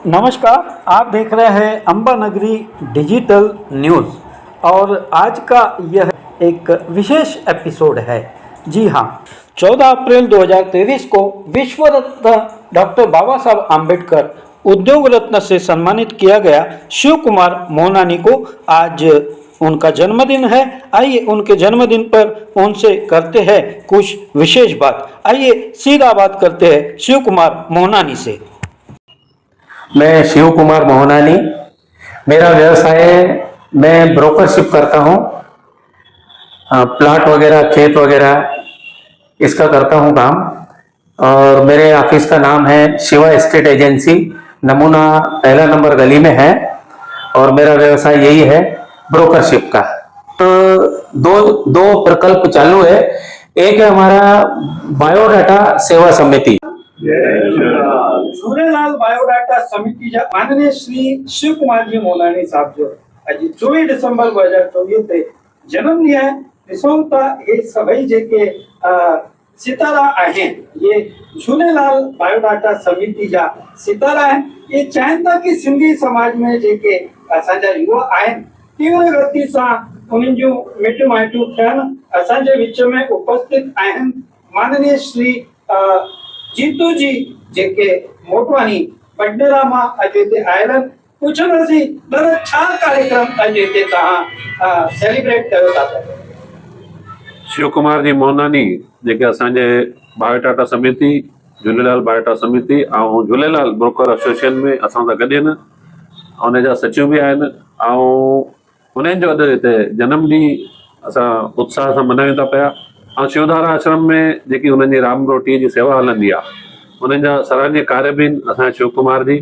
नमस्कार, आप देख रहे हैं अंबा नगरी डिजिटल न्यूज़ और आज का यह एक विशेष एपिसोड है। जी हाँ, 14 अप्रैल 2023 को विश्व रत्न डॉक्टर बाबा साहब आम्बेडकर उद्योग रत्न से सम्मानित किया गया शिव कुमार मोहनानी को आज उनका जन्मदिन है। आइए उनके जन्मदिन पर उनसे करते हैं कुछ विशेष बात। आइए सीधा बात करते हैं शिव कुमार मोहनानी से। मैं शिव कुमार मोहनानी, मेरा व्यवसाय मैं ब्रोकरशिप करता हूँ। प्लाट वगैरह, खेत वगैरह इसका करता हूँ काम। और मेरे ऑफिस का नाम है शिवा एस्टेट एजेंसी, नमूना पहला नंबर गली में है। और मेरा व्यवसाय यही है ब्रोकरशिप का। तो दो प्रकल्प चालू है। एक है हमारा बायोडाटा सेवा समिति। झूलेलाल बायोडाटा समिति जा माननीय श्री शिव कुमार जी मोहनानी साहब जो अॼु 24 डिसेंबर 2024 ते जन्म ॾींहुं आहे। ॾिसूं था हे सभई जेके सितारा आहिनि, ये झूलेलाल बायोडाटा समिति जा सितारा आहिनि। ये चाहिनि था कि सिंधी समाज में जेके असांजा युवा आहिनि तीव्र गति सां उन्हनि जूं मिट माइटियूं थियनि। असांजे विच में उपस्थित आहिनि माननीय श्री जीतू जी जेके मोटवानी बडनेरा मां अॼु हिते आयल आहिनि। पुछंदासीं दादा छा कार्यक्रम अॼु हिते तव्हां सेलिब्रेट कयो था? शिव कुमार जी मोहनानी जेके असांजे बायोडाटा समिति, झूलेलाल बायोडाटा समिति ऐं झूलेलाल ब्रोकर एसोसिएशन में असां सां गॾु आहिनि। उन जा सचिव बि आहिनि ऐं उन्हनि जो अॼु हिते जनम ॾींहुं असां उत्साह सां मल्हायूं था पिया। ऐं शिवधारा आश्रम में जेकी उन्हनि जी राम रोटीअ जी सेवा हलंदी आहे, उन्हनि जा सराहनीय कार्य बि असांजे शिव कुमार जी।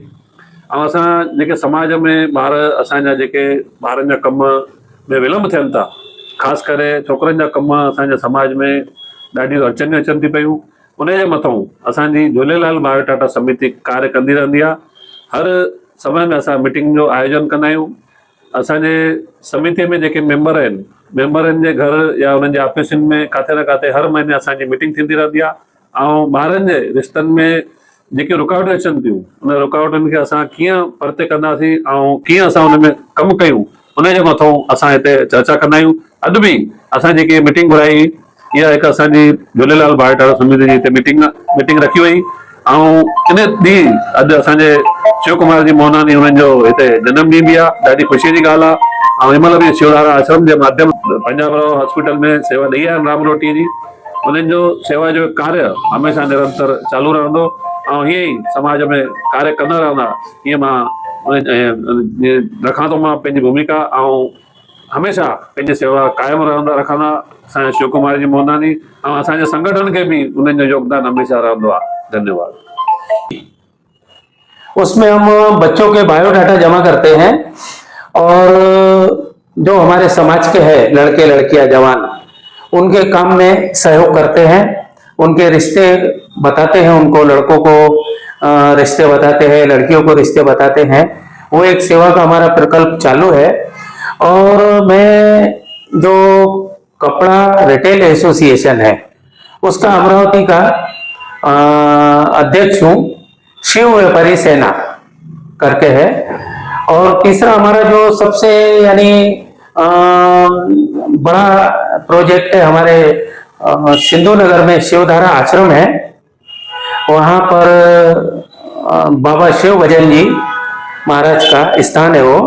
ऐं असां जेके समाज में ॿार असांजा जेके ॿारनि जा कम में विलंब थियनि था, ख़ासि करे छोकिरनि जा कम असांजे समाज में ॾाढियूं अड़चनियूं अचनि थी पियूं। उनजे मथां असांजी झूलेलाल बायोडाटा समिति कार्य कंदी रहंदी आहे। हर समय में असां मीटिंग जो आयोजन कंदा आहियूं। असांजे समितीअ में जेके मेंबर आहिनि, मेंबरनि जे घर या उन्हनि जे ऑफिसनि में काथे न काथे हर महीने असांजी मीटिंग थींदी रहंदी आहे। ऐं ॿारनि जे रिश्तनि में जेके रुकावट अचनि थियूं, उन रुकावटुनि खे असां कीअं परते कंदासीं ऐं कीअं असां उन में कमु कयूं, उनजे मथां असां हिते चर्चा कंदा आहियूं। अॼु बि असां जेकी मीटिंग घुराई, इहा हिकु असांजी झूलेलाल बायोडाटा समिति जी हिते मीटिंग रखी वई। ऐं इन ॾींहुं अॼु असांजे शिव कुमार जी मोहनानी हुननि जो हिते जनम ॾींहुं बि आहे। ॾाढी ख़ुशीअ जी ॻाल्हि आहे। ऐं हिन महिल बि शिवधारा आश्रम जे माध्यम पंजाब हॉस्पिटल में सेवा ॾेई आहे राम रोटी जी। उन्हनि जो सेवा जो कार्य हमेशह निरंतर चालू रहंदो ऐं हीअं ई समाज में कार्य कंदा रहंदा। हीअं मां रखां थो मां पंहिंजी भूमिका, ऐं हमेशह पंहिंजी सेवा क़ाइमु रखंदा असांजे शिव कुमार जी मोहनानी। ऐं असांजे संगठन खे बि उन्हनि जो योगदान हमेशह रहंदो आहे। धन्यवाद। उसमें हम बच्चों के बायोडाटा जमा करते हैं और जो हमारे समाज के हैं लड़के लड़कियां जवान, उनके काम में सहयोग करते हैं। उनके रिश्ते बताते हैं, उनको लड़कों को रिश्ते बताते हैं, लड़कियों को रिश्ते बताते हैं। वो एक सेवा का हमारा प्रकल्प चालू है। और मैं जो कपड़ा रिटेल एसोसिएशन है उसका अमरावती का अध्यक्ष हूँ, शिव व्यापारी सेना करके है। और तीसरा हमारा जो सबसे यानी बड़ा प्रोजेक्ट है हमारे सिंधु नगर में शिवधारा आश्रम है। वहाँ पर बाबा शिव भजन जी महाराज का स्थान है वो।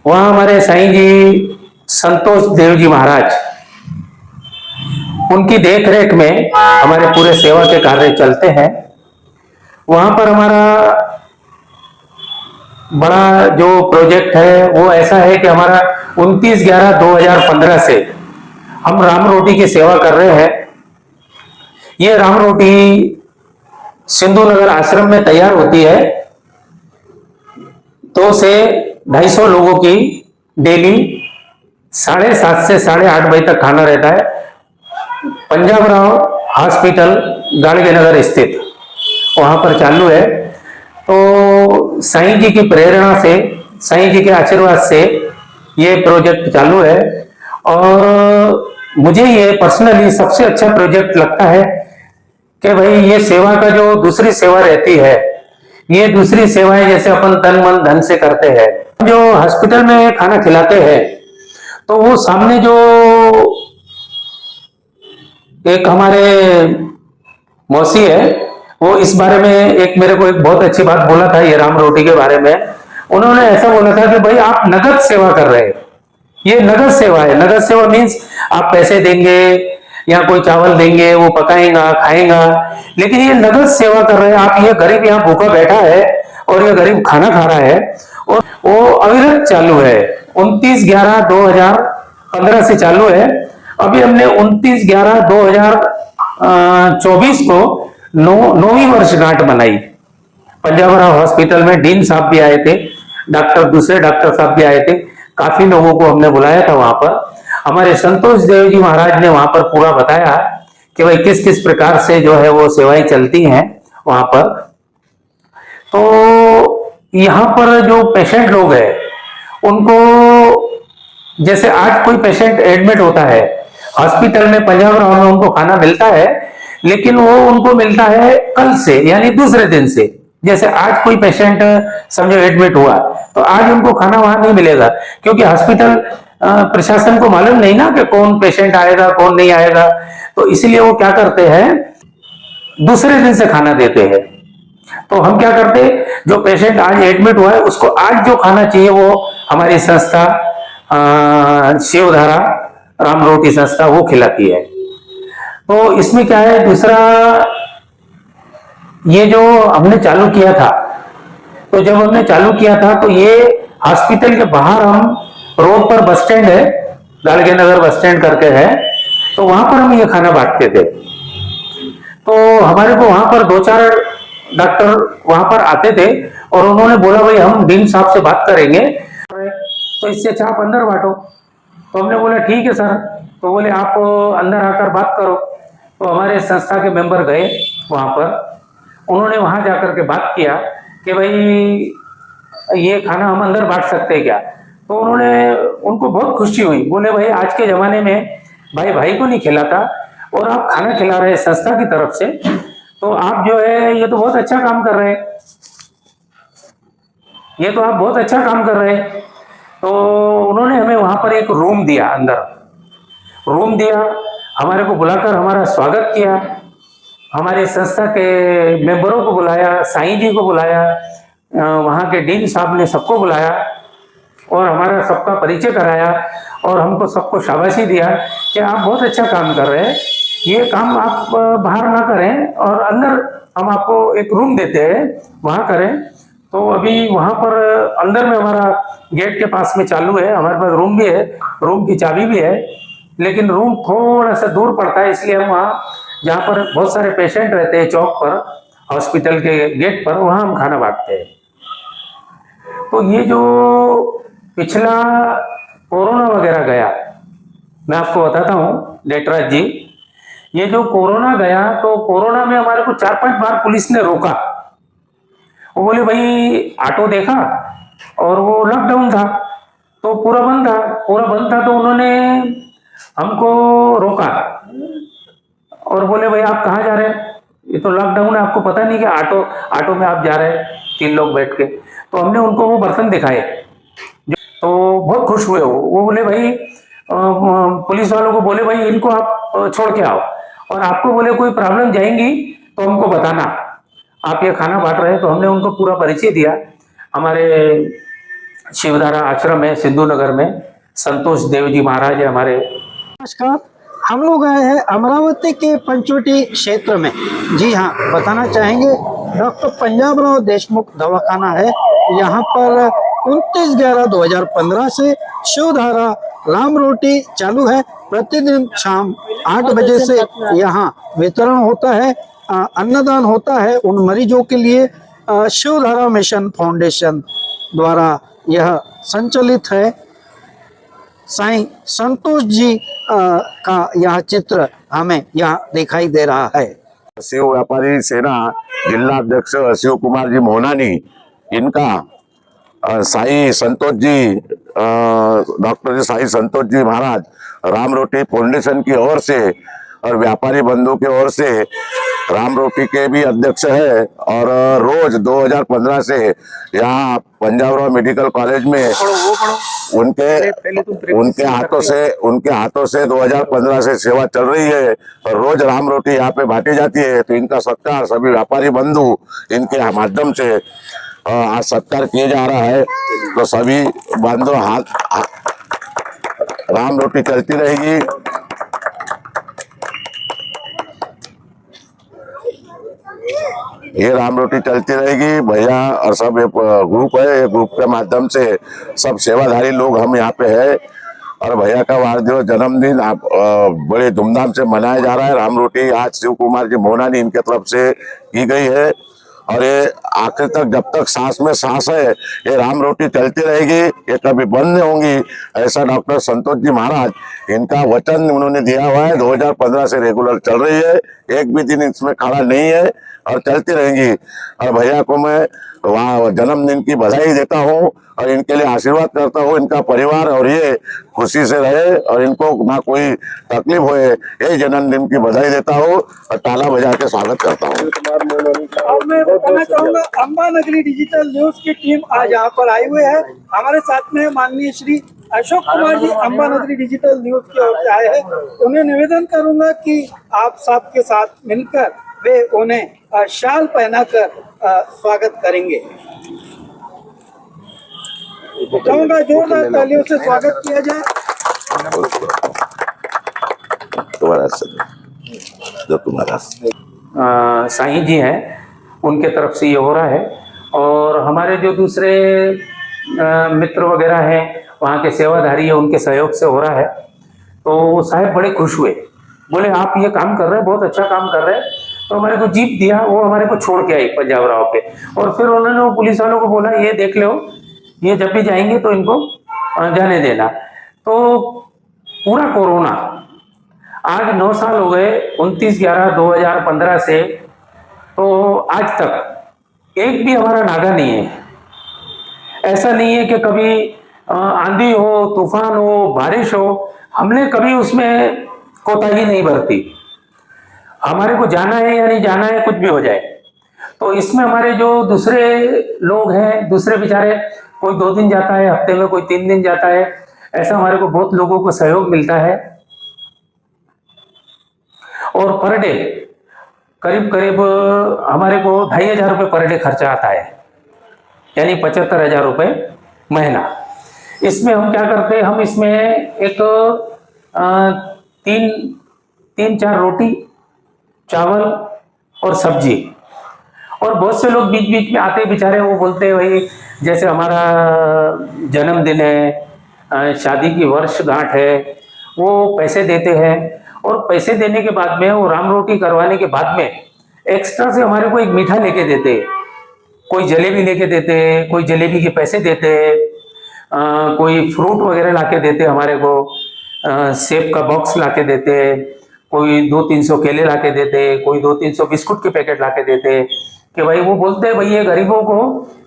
वहाँ हमारे साईं जी संतोष देव जी महाराज, उनकी देख रेख में हमारे पूरे सेवा के कार्य चलते हैं। वहाँ पर हमारा बड़ा जो प्रोजेक्ट है वो ऐसा है कि हमारा 29/11/2015 से हम राम रोटी की सेवा कर रहे हैं। ये राम रोटी सिंधु नगर आश्रम में तैयार होती है। 2 से 250 लोगों की डेली 7:30 से 8:30 बजे तक खाना रहता है। पंजाब राव हॉस्पिटल गाड़गे नगर स्थित वहां पर चालू है। तो साईं जी की प्रेरणा से, साईं जी के आशीर्वाद से ये प्रोजेक्ट चालू है। और मुझे ये पर्सनली सबसे अच्छा प्रोजेक्ट लगता है कि भाई ये सेवा का जो दूसरी सेवा रहती है ये दूसरी सेवाएं जैसे अपन तन मन धन से करते हैं, जो हॉस्पिटल में खाना खिलाते हैं तो वो सामने जो एक हमारे मौसी है, वो इस बारे में एक मेरे को एक बहुत अच्छी बात बोला था ये राम रोटी के बारे में। उन्होंने ऐसा बोला था कि भाई आप नगद सेवा कर रहे हैं, ये नगद सेवा है। नगद सेवा मीन्स आप पैसे देंगे या कोई चावल देंगे, वो पकाएगा खाएगा, लेकिन ये नगद सेवा कर रहे हैं आप। ये गरीब यहाँ भूखा बैठा है और ये गरीब खाना खा रहा है और वो अविरत चालू है। 29/11/2015 से चालू है। अभी हमने 29/11/2024 को 9वीं वर्षगांठ मनाई। पंजाबराव हॉस्पिटल में डीन साहब भी आए थे, दूसरे डॉक्टर साहब भी आए थे, काफी लोगों को हमने बुलाया था वहां पर। हमारे संतोष देव जी महाराज ने वहां पर पूरा बताया कि भाई किस किस प्रकार से जो है वो सेवाएं चलती हैं वहां पर। तो यहाँ पर जो पेशेंट लोग हैं उनको, जैसे आज कोई पेशेंट एडमिट होता है हॉस्पिटल में, पंजाबराव में उनको खाना मिलता है, लेकिन वो उनको मिलता है कल से, यानी दूसरे दिन से। जैसे आज कोई पेशेंट समझो एडमिट हुआ तो आज उनको खाना वहां नहीं मिलेगा, क्योंकि हॉस्पिटल प्रशासन को मालूम नहीं ना कि कौन पेशेंट आएगा कौन नहीं आएगा। तो इसलिए वो क्या करते हैं, दूसरे दिन से खाना देते हैं। तो हम क्या करते हैं, जो पेशेंट आज एडमिट हुआ है उसको आज जो खाना चाहिए वो हमारी संस्था शिवधारा राम रोटी संस्था वो खिलाती है। तो इसमें क्या है, दूसरा ये जो हमने चालू किया था, तो जब हमने चालू किया था तो ये हॉस्पिटल के बाहर हम रोड पर बस स्टैंड है, गाड़गे नगर बस स्टैंड करके है, तो वहां पर हम ये खाना बांटते थे। तो हमारे को वहां पर 2-4 डॉक्टर वहां पर आते थे और उन्होंने बोला भाई हम डीन साहब से बात करेंगे, तो इससे अच्छा आप अंदर बांटो। तो हमने बोला ठीक है सर। तो बोले आप अंदर आकर बात करो। तो हमारे संस्था के मेंबर गए वहां पर, उन्होंने वहां जाकर के बात किया कि भाई ये खाना हम अंदर बांट सकते हैं क्या। तो उनको बहुत खुशी हुई, बोले भाई आज के जमाने में भाई भाई को नहीं खिलाता और आप खाना खिला रहे हैं संस्था की तरफ से, तो आप जो है ये तो बहुत अच्छा काम कर रहे हैं, ये तो आप बहुत अच्छा काम कर रहे हैं। तो उन्होंने हमें वहां पर एक रूम दिया, अंदर रूम दिया, हमारे को बुलाकर हमारा स्वागत किया, हमारे संस्था के मेंबरों को बुलाया, साईं जी को बुलाया, वहाँ के डीन साहब ने सबको बुलाया और हमारा सबका परिचय कराया और हमको सबको शाबाशी दिया कि आप बहुत अच्छा काम कर रहे हैं, ये काम आप बाहर ना करें और अंदर हम आपको एक रूम देते हैं वहाँ करें। तो अभी वहाँ पर अंदर में हमारा गेट के पास में चालू है, हमारे पास रूम भी है, रूम की चाबी भी है, लेकिन रूम थोड़ा सा दूर पड़ता है, इसलिए हम वहाँ जहाँ पर बहुत सारे पेशेंट रहते हैं चौक पर, हॉस्पिटल के गेट पर, वहाँ हम खाना बांटते हैं। तो ये जो पिछला कोरोना वगैरह गया, मैं आपको बताता हूँ नेटराज जी, ये जो कोरोना गया तो कोरोना में हमारे को 4-5 बार पुलिस ने रोका। वो बोले भाई ऑटो देखा और वो लॉकडाउन था तो पूरा बंद था, तो उन्होंने हमको रोका और बोले भाई आप कहाँ जा रहे हैं, ये तो लॉकडाउन है, आपको पता नहीं कि ऑटो में आप जा रहे हैं 3 लोग बैठ के। तो हमने उनको वो बर्तन दिखाए, तो बहुत खुश हुए। वो बोले भाई पुलिस वालों को बोले भाई इनको आप छोड़ के आओ, और आपको बोले कोई प्रॉब्लम जाएंगी तो हमको बताना, आप ये खाना बांट रहे हैं। तो हमने उनको पूरा परिचय दिया। हमारे शिवधारा आश्रम है सिंधु नगर में, संतोष देव जी महाराज है हमारे। नमस्कार, हम लोग आए हैं अमरावती के पंचवटी क्षेत्र में। जी हाँ, बताना चाहेंगे डॉक्टर पंजाबराव देशमुख दवाखाना है। यहाँ पर 29/11/2015 से शिवधारा राम रोटी चालू है। प्रतिदिन शाम 8 बजे से यहाँ वितरण होता है, अन्नदान होता है उन मरीजों के लिए। शिवधारा मिशन फाउंडेशन द्वारा यह संचालित है। साईं संतोष जी का यह चित्र हमें यहाँ दिखाई दे रहा है। शिव व्यापारी सेना जिला अध्यक्ष शिव कुमार जी मोहनानी, इनका साई संतोष जी, डॉक्टर साई संतोष जी महाराज राम रोटी फाउंडेशन की ओर से और व्यापारी बंधु की ओर से राम रोटी के भी अध्यक्ष है और रोज 2015 से यहाँ पंजाबराव मेडिकल कॉलेज में उनके हाथों से 2015 से सेवा चल रही है और रोज राम रोटी यहाँ पे बांटी जाती है। तो इनका सत्कार सभी व्यापारी बंधु इनके माध्यम से आज सत्कार किया जा रहा है। तो सभी बंधु राम रोटी चलती रहेगी। ये राम रोटी चलती रहेगी भैया। और सब ग्रुप है, ये ग्रुप के माध्यम से सब सेवाधारी लोग हम यहाँ पे है। और भैया का वार दिवस जन्मदिन आप बड़े धूमधाम से मनाया जा रहा है। राम रोटी आज शिव कुमार जी मोहनानी इनके तरफ से की गई है और ये आखिर तक जब तक सांस में सांस है ये राम रोटी चलती रहेगी, ये कभी बंद नहीं होंगी। ऐसा डॉक्टर संतोष जी महाराज इनका वचन उन्होंने दिया हुआ है। 2015 से रेगुलर चल रही है, एक भी दिन इसमें खड़ा नहीं है और चलती रहेंगी। और भैया को मैं वहाँ जन्मदिन की बधाई देता हूँ और इनके लिए आशीर्वाद करता हूँ। इनका परिवार और ये खुशी से रहे और इनको ना कोई तकलीफ होए, ये जन्मदिन की बधाई देता हूँ और ताला बजा के स्वागत करता हूँ। अब मैं बताना चाहूंगा अंबा नगरी डिजिटल न्यूज की टीम आज यहाँ पर आई हुई है। हमारे साथ में माननीय श्री अशोक कुमार जी अंबा नगरी डिजिटल न्यूज की ओर से आए हैं। उन्हें निवेदन करूंगा कि आप सबके साथ मिलकर वे उन्हें शाल पहनाकर स्वागत करेंगे। चाहूंगा जोरदार तालियों से स्वागत किया जाए। तुम्हारा साईं जी हैं उनके तरफ से ये हो रहा है। और हमारे जो दूसरे मित्र वगैरह हैं वहाँ के सेवाधारी है, उनके सहयोग से हो रहा है। तो वो साहब बड़े खुश हुए, बोले आप ये काम कर रहे हैं, बहुत अच्छा काम कर रहे हैं। तो हमारे को जीप दिया, वो हमारे को छोड़ के आई पंजाबराव पे। और फिर उन्होंने वो पुलिस वालों को बोला ये देख लो, ये जब भी जाएंगे तो इनको जाने देना। तो पूरा कोरोना आज 9 साल हो गए, 29/11/2015 से तो आज तक एक भी हमारा नागा नहीं है। ऐसा नहीं है कि कभी आंधी हो, तूफान हो, बारिश हो, हमने कभी उसमें कोताही नहीं बरती। हमारे को जाना है या नहीं जाना है, कुछ भी हो जाए। तो इसमें हमारे जो दूसरे लोग हैं, दूसरे बेचारे कोई 2 दिन जाता है हफ्ते में, कोई 3 दिन जाता है, ऐसा हमारे को बहुत लोगों को सहयोग मिलता है। और पर डे करीब करीब हमारे को 2500 रुपये पर डे खर्चा आता है, यानी 75,000 रुपये महीना। इसमें हम क्या करते हैं, हम इसमें एक 3-4 रोटी, चावल और सब्जी। और बहुत से लोग बीच बीच में आते बेचारे, वो बोलते हैं भाई जैसे हमारा जन्मदिन है, शादी की वर्षगांठ है, वो पैसे देते हैं। और पैसे देने के बाद में, वो राम रोटी करवाने के बाद में एक्स्ट्रा से हमारे को एक मीठा लेके देते, कोई जलेबी लेके देते, कोई जलेबी के पैसे देते, कोई फ्रूट वगैरह लाके देते हमारे को, सेब का बॉक्स लाके देते, कोई 200-300 केले लाके देते, कोई 200-300 बिस्कुट के पैकेट लाके देते। कि भाई वो बोलते हैं भाई ये गरीबों को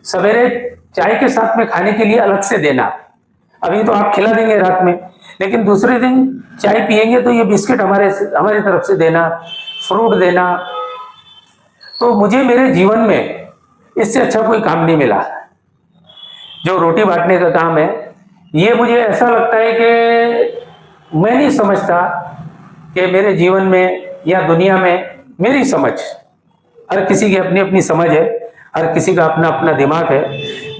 सवेरे चाय के साथ में खाने के लिए अलग से देना, अभी तो आप खिला देंगे रात में, लेकिन दूसरे दिन चाय पियेंगे तो ये बिस्किट हमारी तरफ से देना, फ्रूट देना। तो मुझे मेरे जीवन में इससे अच्छा कोई काम नहीं मिला जो रोटी बांटने का काम है। ये मुझे ऐसा लगता है कि मैं नहीं समझता कि मेरे जीवन में या दुनिया में, मेरी समझ, हर किसी की अपनी अपनी समझ है, हर किसी का अपना अपना दिमाग है।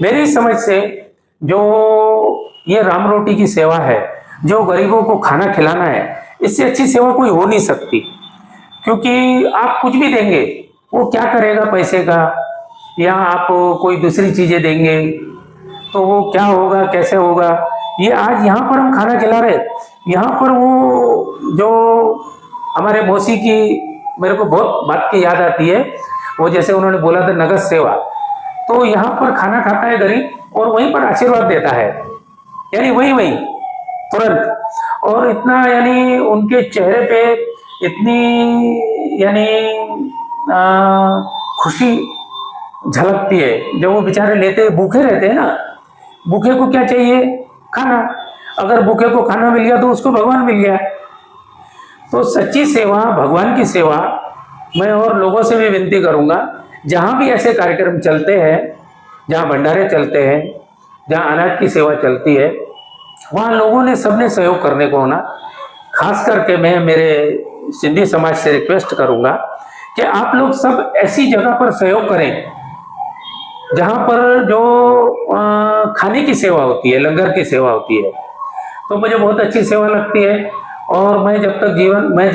मेरी समझ से जो ये राम रोटी की सेवा है, जो गरीबों को खाना खिलाना है, इससे अच्छी सेवा कोई हो नहीं सकती। क्योंकि आप कुछ भी देंगे, वो क्या करेगा पैसे का, या आप कोई दूसरी चीजें देंगे तो वो क्या होगा, कैसे होगा। ये आज यहाँ पर हम खाना खिला रहे, यहाँ पर वो जो हमारे मौसी की मेरे को बहुत बात की याद आती है, वो जैसे उन्होंने बोला था नगद सेवा, तो यहाँ पर खाना खाता है गरीब और वहीं पर आशीर्वाद देता है, यानी वही तुरंत। और इतना यानी उनके चेहरे पे इतनी यानी खुशी झलकती है जब वो बेचारे लेते, भूखे रहते हैं ना, भूखे को क्या चाहिए, खाना। अगर भूखे को खाना मिल गया तो उसको भगवान मिल गया। तो सच्ची सेवा, भगवान की सेवा मैं और लोगों से भी विनती करूंगा, जहां भी ऐसे कार्यक्रम चलते हैं, जहां भंडारे चलते हैं, जहां अनाज की सेवा चलती है, वहां लोगों ने सबने सहयोग करने को होना। खास करके मैं मेरे सिंधी समाज से रिक्वेस्ट करूंगा कि आप लोग सब ऐसी जगह पर सहयोग करें जहां पर जो खाने की सेवा होती है, लंगर की सेवा होती है। तो मुझे बहुत अच्छी सेवा लगती है और मैं जब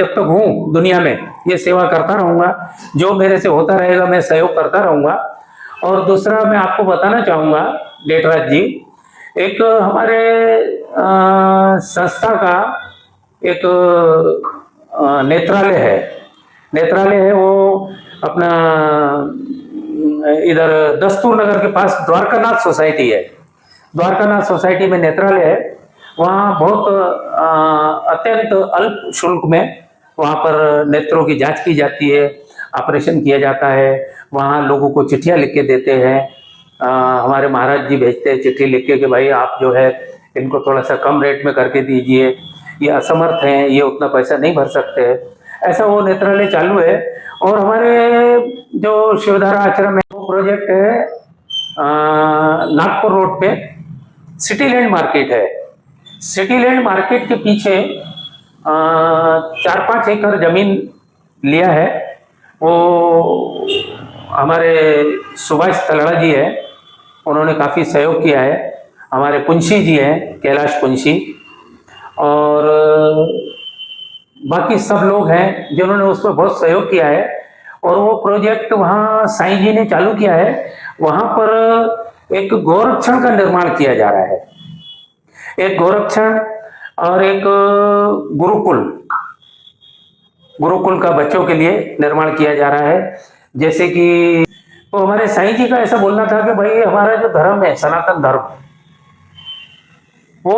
तक हूँ दुनिया में ये सेवा करता रहूंगा। जो मेरे से होता रहेगा मैं सहयोग करता रहूंगा। और दूसरा मैं आपको बताना चाहूंगा डेटराज जी, एक हमारे संस्था का एक नेत्रालय है। नेत्रालय है वो अपना इधर दस्तूर नगर के पास द्वारकानाथ सोसाइटी है। द्वारकानाथ सोसाइटी में नेत्रालय है। वहाँ बहुत अत्यंत अल्प शुल्क में वहाँ पर नेत्रों की जांच की जाती है, ऑपरेशन किया जाता है। वहाँ लोगों को चिट्ठियाँ लिख के देते हैं। हमारे महाराज जी भेजते हैं चिट्ठी लिख के कि भाई आप जो है इनको थोड़ा सा कम रेट में करके दीजिए, ये असमर्थ हैं, ये उतना पैसा नहीं भर सकते हैं। ऐसा वो नेत्रालय चालू है। और हमारे जो शिवधारा आश्रम है वो प्रोजेक्ट है नागपुर रोड पे सिटी लैंड मार्केट है। सिटी लैंड मार्केट के पीछे 4-5 एकड़ जमीन लिया है। वो हमारे सुभाष तलड़ा जी है, उन्होंने काफ़ी सहयोग किया है। हमारे पुंशी जी हैं, कैलाश पुंशी, और बाकी सब लोग हैं जिन्होंने उसमें बहुत सहयोग किया है। और वो प्रोजेक्ट वहाँ साईं जी ने चालू किया है। वहाँ पर एक गौरक्षण का निर्माण किया जा रहा है। एक गौरक्षण और एक गुरुकुल का बच्चों के लिए निर्माण किया जा रहा है। जैसे कि तो हमारे साईं जी का ऐसा बोलना था कि भाई हमारा जो धर्म है सनातन धर्म, वो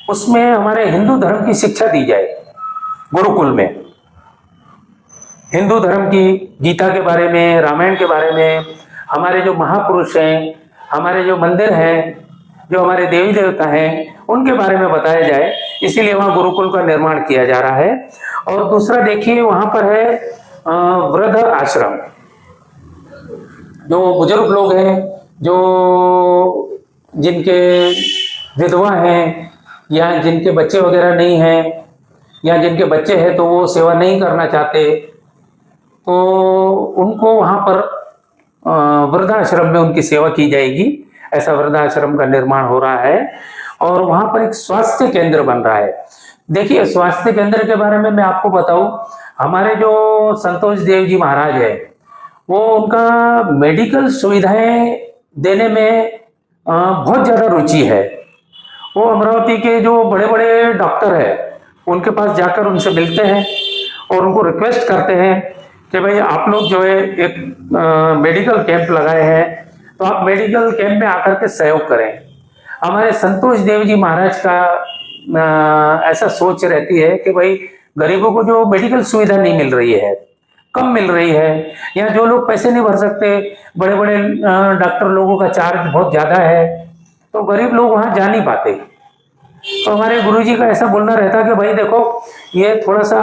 उसमें हमारे हिंदू धर्म की शिक्षा दी जाए। गुरुकुल में हिंदू धर्म की, गीता के बारे में, रामायण के बारे में, हमारे जो महापुरुष हैं, हमारे जो मंदिर हैं, जो हमारे देवी देवता हैं, उनके बारे में बताया जाए। इसीलिए वहाँ गुरुकुल का निर्माण किया जा रहा है। और दूसरा देखिए वहाँ पर है वृद्ध आश्रम। जो बुजुर्ग लोग हैं, जो जिनके विधवा हैं या जिनके बच्चे वगैरह नहीं हैं, या जिनके बच्चे हैं तो वो सेवा नहीं करना चाहते, तो उनको वहाँ पर वृद्धाश्रम में उनकी सेवा की जाएगी। ऐसा वृद्धाश्रम का निर्माण हो रहा है। और वहाँ पर एक स्वास्थ्य केंद्र बन रहा है। देखिए स्वास्थ्य केंद्र के बारे में मैं आपको बताऊं, हमारे जो संतोष देव जी महाराज है, वो उनका मेडिकल सुविधाएं देने में बहुत ज़्यादा रुचि है। वो अमरावती के जो बड़े बड़े डॉक्टर हैं उनके पास जाकर उनसे मिलते हैं और उनको रिक्वेस्ट करते हैं कि भाई आप लोग जो है एक मेडिकल कैंप लगाए हैं, तो आप मेडिकल कैंप में आकर के सहयोग करें। हमारे संतोष देव जी महाराज का ऐसा सोच रहती है कि भाई गरीबों को जो मेडिकल सुविधा नहीं मिल रही है, कम मिल रही है, या जो लोग पैसे नहीं भर सकते, बड़े बड़े डॉक्टर लोगों का चार्ज बहुत ज़्यादा है, तो गरीब लोग वहाँ जा नहीं पाते। तो हमारे गुरुजी का ऐसा बोलना रहता कि भाई देखो ये थोड़ा सा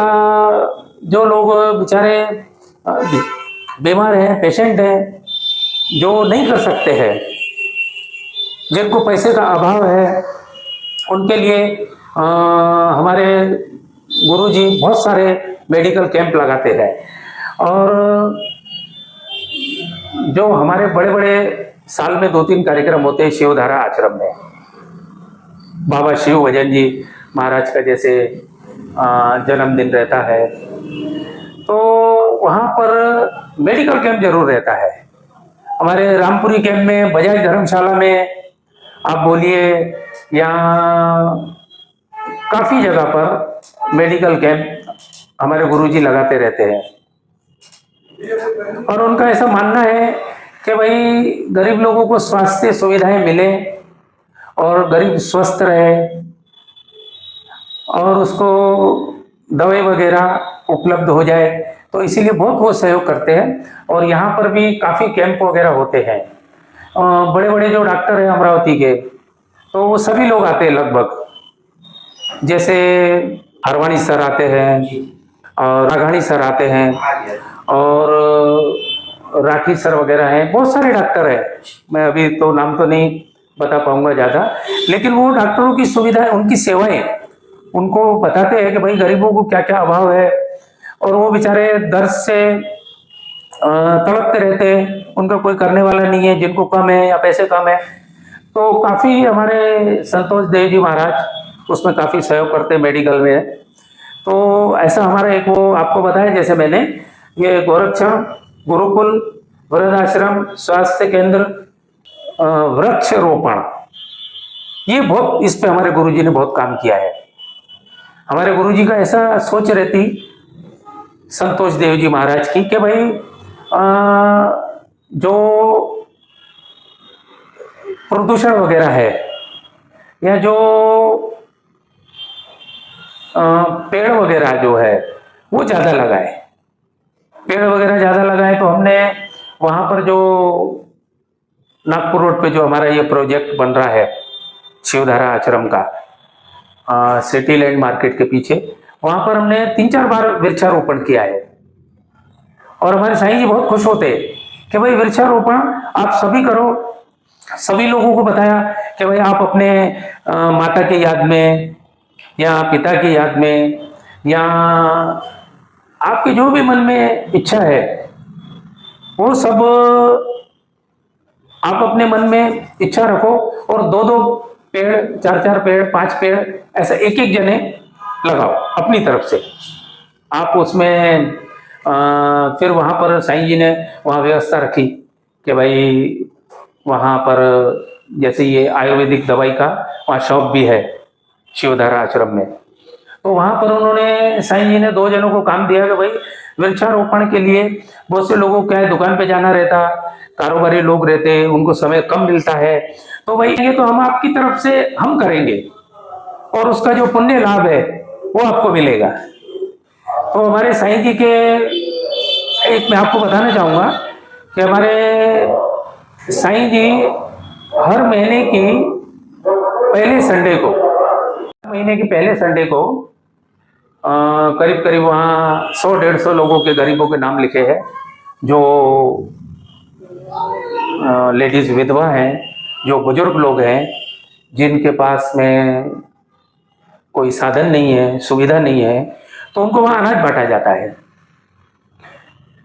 जो लोग बेचारे बीमार हैं, पेशेंट हैं, जो नहीं कर सकते हैं, जिनको पैसे का अभाव है, उनके लिए हमारे गुरुजी बहुत सारे मेडिकल कैंप लगाते हैं। और जो हमारे बड़े बड़े साल में 2-3 कार्यक्रम होते हैं शिवधारा आश्रम में, बाबा शिव भजन जी महाराज का जैसे जन्मदिन रहता है, तो वहाँ पर मेडिकल कैंप जरूर रहता है। हमारे रामपुरी कैंप में, बजाज धर्मशाला में आप बोलिए, या काफ़ी जगह पर मेडिकल कैंप हमारे गुरुजी लगाते रहते हैं। और उनका ऐसा मानना है कि भाई गरीब लोगों को स्वास्थ्य सुविधाएं मिले और गरीब स्वस्थ रहे और उसको दवाई वगैरह उपलब्ध हो जाए, तो इसीलिए बहुत वो सहयोग करते हैं। और यहाँ पर भी काफ़ी कैंप वगैरह होते हैं। बड़े बड़े जो डॉक्टर हैं अमरावती के, तो वो सभी लोग आते हैं लगभग। जैसे हरवाणी सर आते हैं, और राघानी सर आते हैं, हाँ जी, और राठी सर वगैरह हैं, बहुत सारे डॉक्टर हैं। मैं अभी तो नाम तो नहीं बता पाऊंगा ज़्यादा, लेकिन वो डॉक्टरों की सुविधाएं, उनकी सेवाएं उनको बताते हैं कि भाई गरीबों को क्या क्या अभाव है, और वो बेचारे दर्द से तड़पते रहते हैं, उनका कोई करने वाला नहीं है, जिनको कम है या पैसे कम है। तो काफ़ी हमारे संतोष देव जी महाराज उसमें काफ़ी सहयोग करते हैं, मेडिकल में। तो ऐसा हमारा एक, वो आपको बताया जैसे मैंने, ये गोरक्षण गुरुकुल वृद्धाश्रम स्वास्थ्य केंद्र वृक्ष रोपण, ये बहुत, इस पे हमारे गुरुजी ने बहुत काम किया है। हमारे गुरुजी का ऐसा सोच रहती संतोष देव जी महाराज की कि भाई जो प्रदूषण वगैरह है, या जो पेड़ वगैरह जो है वो ज़्यादा लगाए, पेड़ वगैरह ज़्यादा लगाए। तो हमने वहाँ पर जो नागपुर रोड पे जो हमारा ये प्रोजेक्ट बन रहा है शिवधारा आश्रम का, सिटी लैंड मार्केट के पीछे, वहाँ पर हमने 3-4 बार वृक्षारोपण किया है। और हमारे साईं जी बहुत खुश होते कि भाई वृक्षारोपण आप सभी करो। सभी लोगों को बताया कि भाई आप अपने माता की याद में, या पिता की याद में, या आपके जो भी मन में इच्छा है, वो सब आप अपने मन में इच्छा रखो, और 2-2 पेड़, 4-4 पेड़, 5 पेड़, ऐसा एक-एक जने लगाओ अपनी तरफ से। आप उसमें फिर वहाँ पर साईं जी ने वहाँ व्यवस्था रखी कि भाई वहाँ पर जैसे ये आयुर्वेदिक दवाई का वहाँ शॉप भी है शिवधारा आश्रम में। तो वहाँ पर उन्होंने, साईं जी ने 2 जनों को काम दिया कि भाई वृक्षारोपण के लिए बहुत से लोगों को क्या है, दुकान पे जाना रहता, कारोबारी लोग रहते, उनको समय कम मिलता है। तो भाई ये तो हम आपकी तरफ से हम करेंगे, और उसका जो पुण्य लाभ है वो आपको मिलेगा। तो हमारे साईं जी के, एक मैं आपको बताना चाहूँगा कि हमारे साईं जी हर महीने की पहले संडे को, महीने के पहले संडे को करीब करीब वहाँ 100-150 लोगों के, गरीबों के नाम लिखे हैं, जो लेडीज विधवा हैं, जो बुजुर्ग लोग हैं, जिनके पास में कोई साधन नहीं है, सुविधा नहीं है, तो उनको वहाँ अनाज बांटा जाता है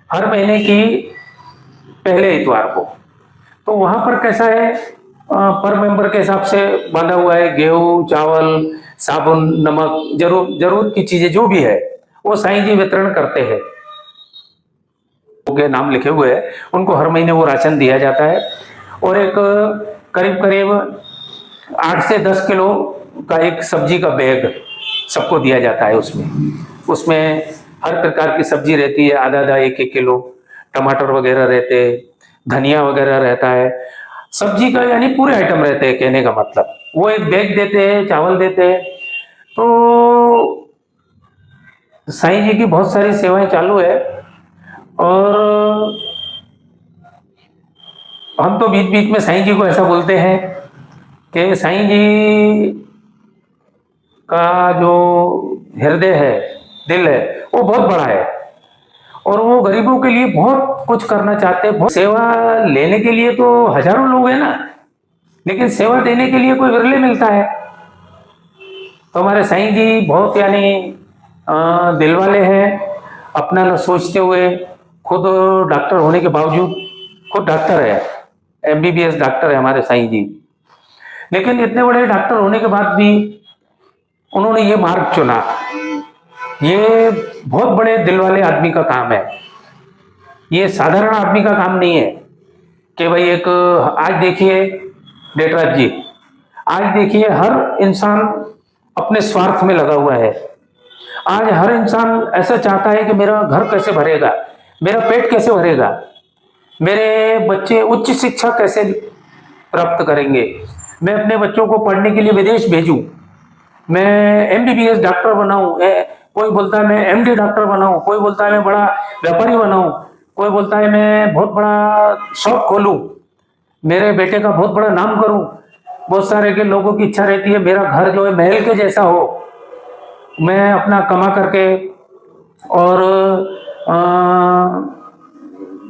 हर महीने की पहले इतवार को। तो वहाँ पर कैसा है, पर मेंबर के हिसाब से बांधा हुआ है, गेहूँ, चावल, साबुन, नमक, जरूरत की चीजें जो भी है वो साईं जी वितरण करते हैं। के नाम लिखे हुए हैं, उनको हर महीने वो राशन दिया जाता है। और एक करीब करीब 8 से 10 किलो का एक सब्जी का बैग सबको दिया जाता है। उसमें हर प्रकार की सब्जी रहती है, आधा 1-1 किलो, टमाटर वगैरह रहते, धनिया वगैरह रहता है, सब्जी का यानी पूरे आइटम रहते हैं, कहने का मतलब। वो एक बैग देते हैं, चावल देते हैं। तो साईं जी की बहुत सारी सेवाएं चालू है, और हम तो बीच बीच में साईं जी को ऐसा बोलते हैं कि साईं जी का जो हृदय है, दिल है, वो बहुत बड़ा है, और वो गरीबों के लिए बहुत कुछ करना चाहते हैं। बहुत सेवा लेने के लिए तो हजारों लोग हैं ना, लेकिन सेवा देने के लिए कोई विरले मिलता है। तो हमारे साईं जी बहुत यानी दिल वाले हैं, अपना न सोचते हुए, खुद डॉक्टर होने के बावजूद, खुद डॉक्टर है, MBBS डॉक्टर है हमारे साईं जी, लेकिन इतने बड़े डॉक्टर होने के बाद भी उन्होंने ये मार्ग चुना। ये बहुत बड़े दिल वाले आदमी का काम है, ये साधारण आदमी का काम नहीं है कि भाई एक, आज देखिए डेटराज जी, आज देखिए हर इंसान अपने स्वार्थ में लगा हुआ है। आज हर इंसान ऐसा चाहता है कि मेरा घर कैसे भरेगा, मेरा पेट कैसे भरेगा, मेरे बच्चे उच्च शिक्षा कैसे प्राप्त करेंगे, मैं अपने बच्चों को पढ़ने के लिए विदेश भेजूं, मैं MBBS डॉक्टर बनाऊं, कोई बोलता है मैं MD डॉक्टर बनाऊं, कोई बोलता है मैं बड़ा व्यापारी बनाऊं, कोई बोलता है मैं बहुत बड़ा शॉप खोलूं, मेरे बेटे का बहुत बड़ा नाम करूं। बहुत सारे के लोगों की इच्छा रहती है मेरा घर जो है महल के जैसा हो, मैं अपना कमा करके और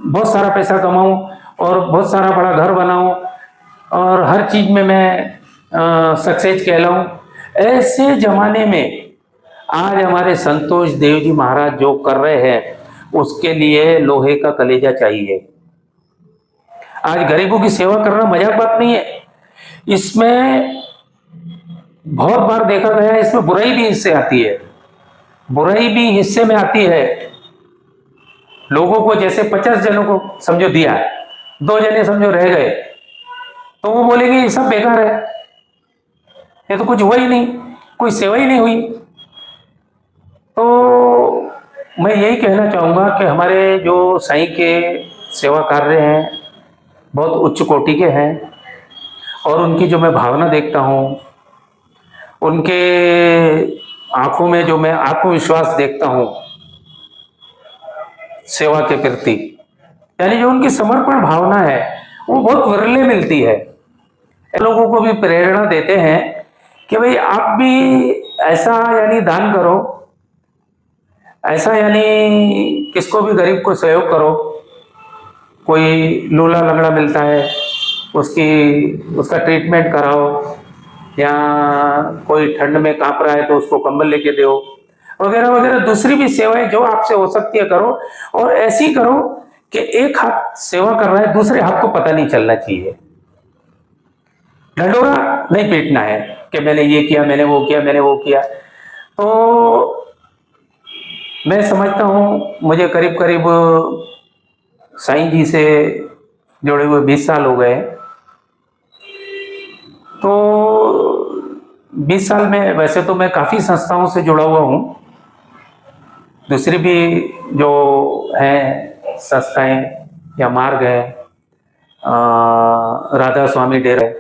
बहुत सारा पैसा कमाऊं और बहुत सारा बड़ा घर बनाऊं और हर चीज में मैं सक्सेस कहलाऊं। ऐसे जमाने में आज हमारे संतोष देव जी महाराज जो कर रहे हैं उसके लिए लोहे का कलेजा चाहिए। आज गरीबों की सेवा करना मजाक बात नहीं है। इसमें बहुत बार देखा गया है, इसमें बुराई भी हिस्से आती है, बुराई भी हिस्से में आती है। लोगों को जैसे 50 जनों को समझो दिया, 2 जने समझो रह गए, तो वो बोलेंगे ये सब बेकार है, ये तो कुछ हुआ ही नहीं, कोई सेवा ही नहीं हुई। तो मैं यही कहना चाहूँगा कि हमारे जो साईं के सेवा कार्य हैं बहुत उच्च कोटि के हैं और उनकी जो मैं भावना देखता हूँ, उनके आंखों में जो मैं आत्मविश्वास देखता हूँ सेवा के प्रति, यानी जो उनकी समर्पण भावना है वो बहुत विरले मिलती है। लोगों को भी प्रेरणा देते हैं कि भाई आप भी ऐसा यानी दान करो, ऐसा यानी किसको भी गरीब को सहयोग करो। कोई लूला लंगड़ा मिलता है उसका ट्रीटमेंट कराओ, या कोई ठंड में कांप रहा है तो उसको कंबल लेके दो, वगैरह वगैरह दूसरी भी सेवाएं जो आपसे हो सकती है करो। और ऐसी करो कि एक हाथ सेवा कर रहा है, दूसरे हाथ को पता नहीं चलना चाहिए। ढंडोरा नहीं पीटना है कि मैंने ये किया, मैंने वो किया, मैंने वो किया। तो मैं समझता हूँ मुझे करीब करीब साईं जी से जुड़े हुए 20 साल हो गए। तो 20 साल में वैसे तो मैं काफ़ी संस्थाओं से जुड़ा हुआ हूँ, दूसरी भी जो हैं संस्थाएं या मार्ग है, राधा स्वामी डेरा है,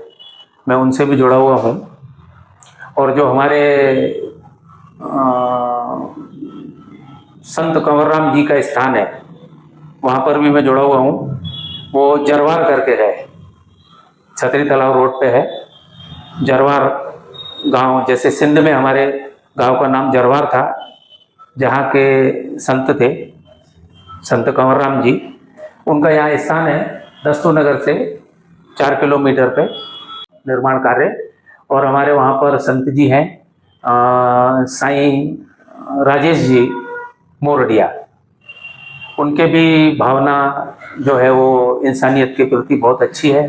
मैं उनसे भी जुड़ा हुआ हूँ। और जो हमारे संत कंवरराम जी का स्थान है वहाँ पर भी मैं जुड़ा हुआ हूँ। वो जरवार करके है, छतरी तालाब रोड पे है जरवार गांव। जैसे सिंध में हमारे गांव का नाम जरवार था, जहाँ के संत थे संत कंवरराम जी, उनका यहाँ स्थान है दस्तू नगर से 4 किलोमीटर पे निर्माण कार्य। और हमारे वहाँ पर संत जी हैं साईं राजेश जी मोरडिया, उनके भी भावना जो है वो इंसानियत के प्रति बहुत अच्छी है।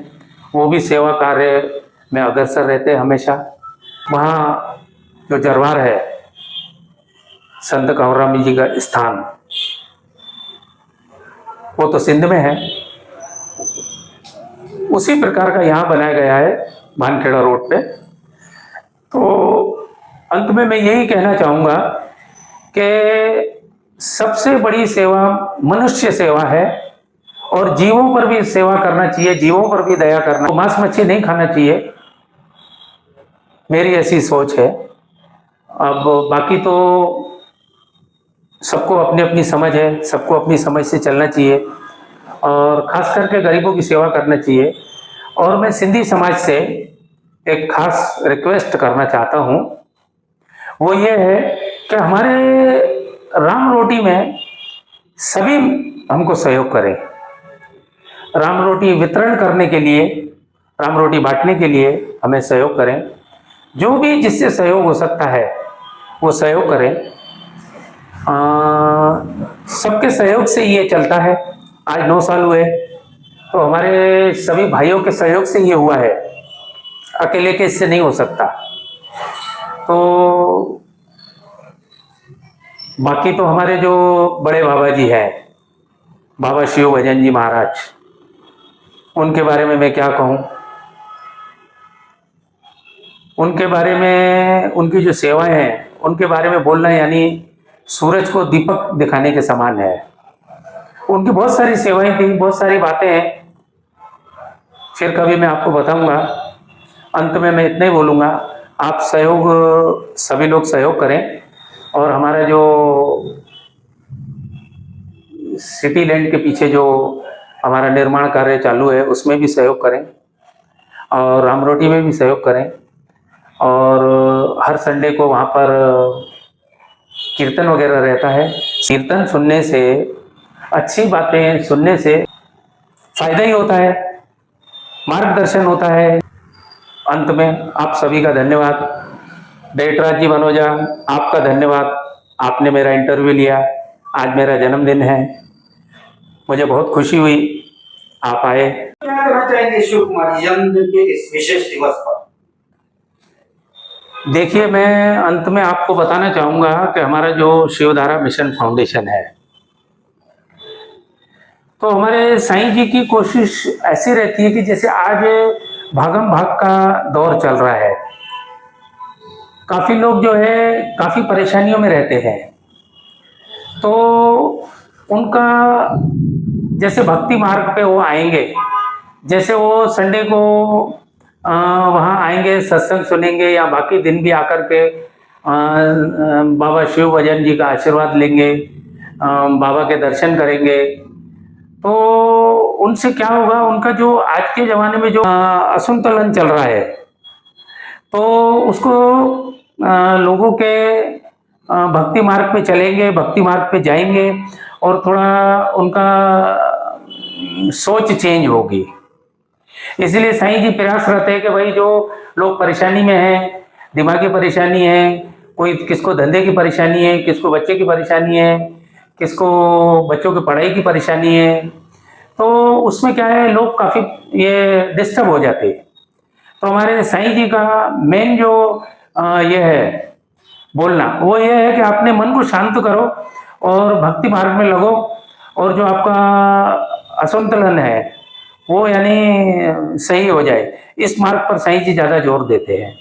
वो भी सेवा कार्य में अग्रसर रहते हैं हमेशा। वहाँ जो जरवार है संत कंवरराम जी का स्थान, वो तो सिंध में है, उसी प्रकार का यहाँ बनाया गया है भानखेड़ा रोड पे। तो अंत में मैं यही कहना चाहूँगा कि सबसे बड़ी सेवा मनुष्य सेवा है और जीवों पर भी सेवा करना चाहिए, जीवों पर भी दया करना, मांस मच्छी नहीं खाना चाहिए, मेरी ऐसी सोच है। अब बाकी तो सबको अपनी अपनी समझ है, सबको अपनी समझ से चलना चाहिए और खास करके गरीबों की सेवा करना चाहिए। और मैं सिंधी समाज से एक खास रिक्वेस्ट करना चाहता हूँ, वो ये है कि हमारे राम रोटी में सभी हमको सहयोग करें। राम रोटी वितरण करने के लिए, राम रोटी बांटने के लिए हमें सहयोग करें। जो भी जिससे सहयोग हो सकता है वो सहयोग करें। सबके सहयोग से ये चलता है। आज 9 साल हुए तो हमारे सभी भाइयों के सहयोग से ये हुआ है, अकेले के इससे नहीं हो सकता। तो बाकी तो हमारे जो बड़े बाबा जी हैं, बाबा शिव भजन जी महाराज, उनके बारे में मैं क्या कहूँ। उनके बारे में, उनकी जो सेवाएं हैं उनके बारे में बोलना यानी सूरज को दीपक दिखाने के समान है। उनकी बहुत सारी सेवाएं थी, बहुत सारी बातें हैं, फिर कभी मैं आपको बताऊंगा। अंत में मैं इतना ही बोलूँगा, आप सहयोग, सभी लोग सहयोग करें और हमारा जो सिटी लैंड के पीछे जो हमारा निर्माण कार्य चालू है उसमें भी सहयोग करें और राम रोटी में भी सहयोग करें। और हर संडे को वहाँ पर कीर्तन वगैरह रहता है। कीर्तन सुनने से, अच्छी बातें सुनने से फायदा ही होता है, मार्गदर्शन होता है। अंत में आप सभी का धन्यवाद। डेटराज जी मनोजा, आपका धन्यवाद, आपने मेरा इंटरव्यू लिया। आज मेरा जन्मदिन है, मुझे बहुत खुशी हुई आप आए। क्या कहना चाहेंगे शिव कुमार जी जन्मदिन के इस विशेष दिवस पर? देखिए, मैं अंत में आपको बताना चाहूँगा कि हमारा जो शिवधारा मिशन फाउंडेशन है, तो हमारे साईं जी की कोशिश ऐसी रहती है कि जैसे आज भागम भाग का दौर चल रहा है, काफ़ी लोग जो है काफ़ी परेशानियों में रहते हैं, तो उनका जैसे भक्ति मार्ग पे वो आएंगे, जैसे वो संडे को वहाँ आएंगे, सत्संग सुनेंगे या बाकी दिन भी आकर के बाबा शिव भजन जी का आशीर्वाद लेंगे, बाबा के दर्शन करेंगे, तो उनसे क्या होगा, उनका जो आज के ज़माने में जो असंतुलन चल रहा है, तो उसको लोगों के भक्ति मार्ग पे चलेंगे, भक्ति मार्ग पे जाएंगे और थोड़ा उनका सोच चेंज होगी। इसलिए साईं जी प्रयास रहते हैं कि भाई जो लोग परेशानी में हैं, दिमागी परेशानी है, कोई किसको धंधे की परेशानी है, किसको बच्चे की परेशानी है, किसको बच्चों की पढ़ाई की परेशानी है, तो उसमें क्या है, लोग काफ़ी ये डिस्टर्ब हो जाते हैं। तो हमारे साईं जी का मेन जो ये है बोलना, वो ये है कि अपने मन को शांत करो और भक्ति मार्ग में लगो, और जो आपका असंतुलन है वो यानी सही हो जाए, इस मार्ग पर साईं जी ज़्यादा जोर देते हैं।